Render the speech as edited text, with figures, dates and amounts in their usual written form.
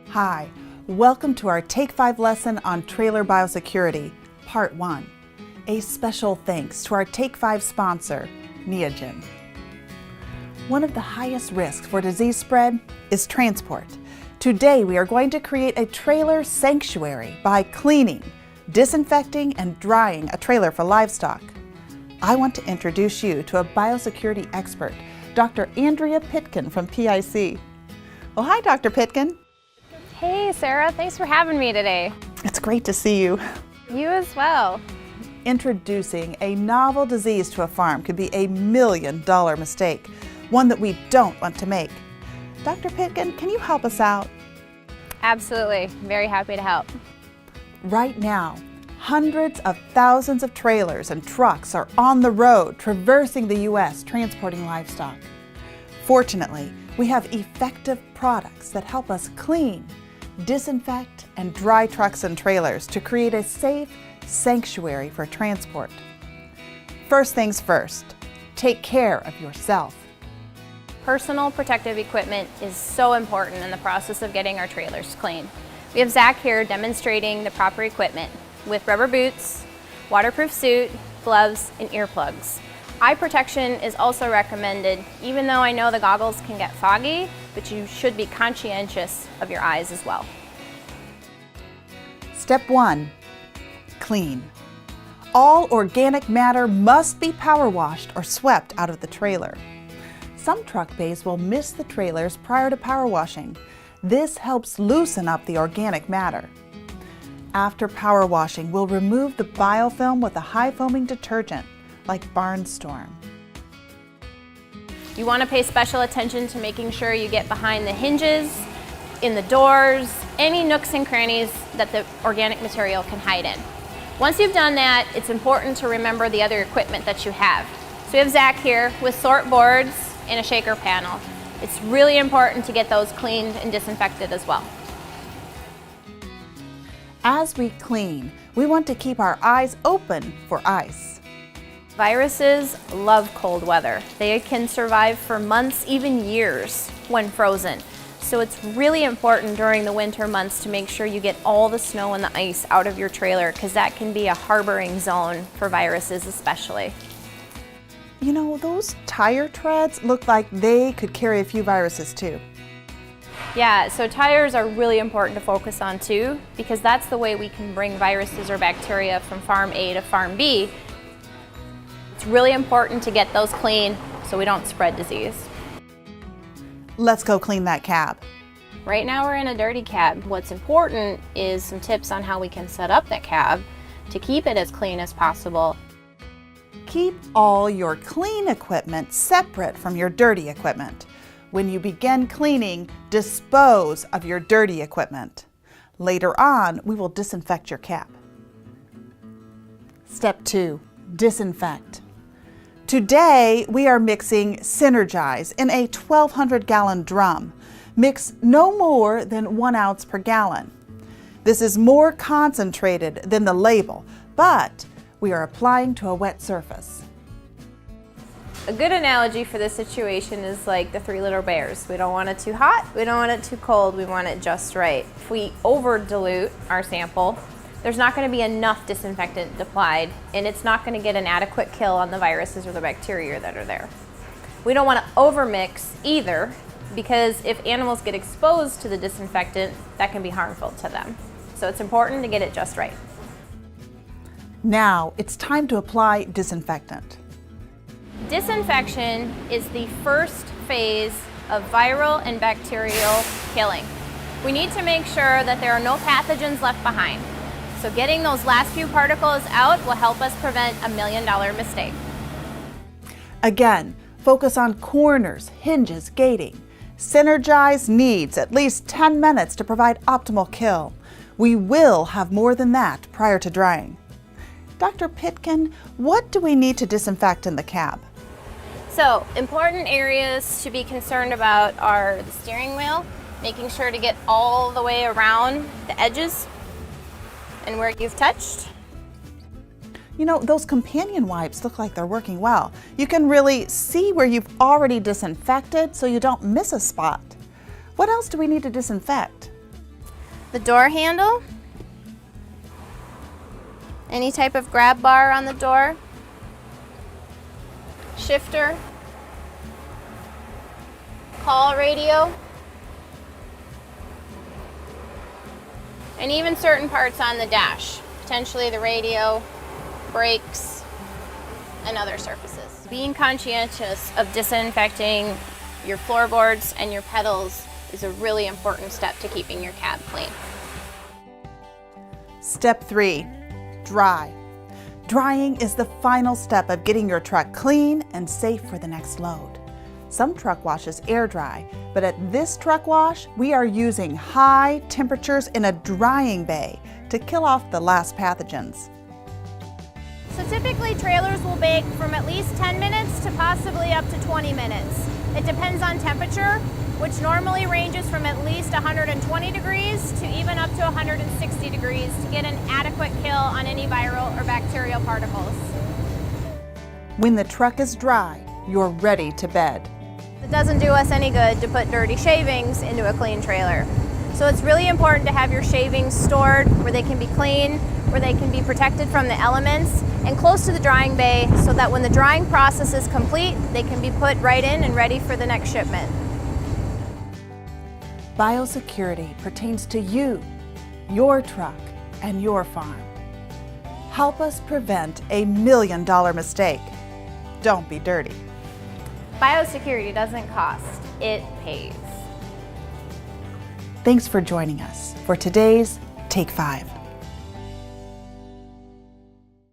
Hi, welcome to our Take 5 lesson on trailer biosecurity, Part 1. A special thanks to our Take 5 sponsor, Neogen. One of the highest risks for disease spread is transport. Today we are going to create a trailer sanctuary by cleaning, disinfecting, and drying a trailer for livestock. I want to introduce you to a biosecurity expert, Dr. Andrea Pitkin from PIC. Well, hi, Dr. Pitkin. Hey, Sarah. Thanks for having me today. It's great to see you. You as well. Introducing a novel disease to a farm could be a $1 million mistake, one that we don't want to make. Dr. Pitkin, can you help us out? Absolutely. Very happy to help. Right now, hundreds of thousands of trailers and trucks are on the road traversing the U.S. transporting livestock. Fortunately, we have effective products that help us clean, disinfect, and dry trucks and trailers to create a safe sanctuary for transport. First things first, take care of yourself. Personal protective equipment is so important in the process of getting our trailers clean. We have Zach here demonstrating the proper equipment with rubber boots, waterproof suit, gloves, and earplugs. Eye protection is also recommended, even though I know the goggles can get foggy, but you should be conscientious of your eyes as well. Step 1, clean. All organic matter must be power washed or swept out of the trailer. Some truck bays will miss the trailers prior to power washing. This helps loosen up the organic matter. After power washing, we'll remove the biofilm with a high foaming detergent like Barnstorm. You want to pay special attention to making sure you get behind the hinges, in the doors, any nooks and crannies that the organic material can hide in. Once you've done that, it's important to remember the other equipment that you have. So we have Zach here with sort boards and a shaker panel. It's really important to get those cleaned and disinfected as well. As we clean, we want to keep our eyes open for ice. Viruses love cold weather. They can survive for months, even years, when frozen. So it's really important during the winter months to make sure you get all the snow and the ice out of your trailer, because that can be a harboring zone for viruses especially. You know, those tire treads look like they could carry a few viruses too. Yeah, so tires are really important to focus on too, because that's the way we can bring viruses or bacteria from farm A to farm B. It's really important to get those clean so we don't spread disease. Let's go clean that cab. Right now we're in a dirty cab. What's important is some tips on how we can set up that cab to keep it as clean as possible. Keep all your clean equipment separate from your dirty equipment. When you begin cleaning, dispose of your dirty equipment. Later on, we will disinfect your cab. Step 2, disinfect. Today, we are mixing Synergize in a 1,200-gallon drum. Mix no more than 1 ounce per gallon. This is more concentrated than the label, but we are applying to a wet surface. A good analogy for this situation is like the 3 little bears. We don't want it too hot, we don't want it too cold, we want it just right. If we over dilute our sample, there's not going to be enough disinfectant applied, and it's not going to get an adequate kill on the viruses or the bacteria that are there. We don't want to overmix either, because if animals get exposed to the disinfectant, that can be harmful to them. So it's important to get it just right. Now it's time to apply disinfectant. Disinfection is the first phase of viral and bacterial killing. We need to make sure that there are no pathogens left behind. So getting those last few particles out will help us prevent a $1 million mistake. Again, focus on corners, hinges, gating. Synergize needs at least 10 minutes to provide optimal kill. We will have more than that prior to drying. Dr. Pitkin, what do we need to disinfect in the cab? So, important areas to be concerned about are the steering wheel, making sure to get all the way around the edges and where you've touched. You know, those companion wipes look like they're working well. You can really see where you've already disinfected so you don't miss a spot. What else do we need to disinfect? The door handle, any type of grab bar on the door, shifter, call radio, and even certain parts on the dash, potentially the radio, brakes, and other surfaces. Being conscientious of disinfecting your floorboards and your pedals is a really important step to keeping your cab clean. Step 3, dry. Drying is the final step of getting your truck clean and safe for the next load. Some truck washes air dry, but at this truck wash, we are using high temperatures in a drying bay to kill off the last pathogens. So typically trailers will bake from at least 10 minutes to possibly up to 20 minutes. It depends on temperature, which normally ranges from at least 120 degrees to even up to 160 degrees to get an adequate kill on any viral or bacterial particles. When the truck is dry, you're ready to bed. It doesn't do us any good to put dirty shavings into a clean trailer. So it's really important to have your shavings stored where they can be clean, where they can be protected from the elements, and close to the drying bay so that when the drying process is complete, they can be put right in and ready for the next shipment. Biosecurity pertains to you, your truck, and your farm. Help us prevent a $1 million mistake. Don't be dirty. Biosecurity doesn't cost, it pays. Thanks for joining us for today's Take 5.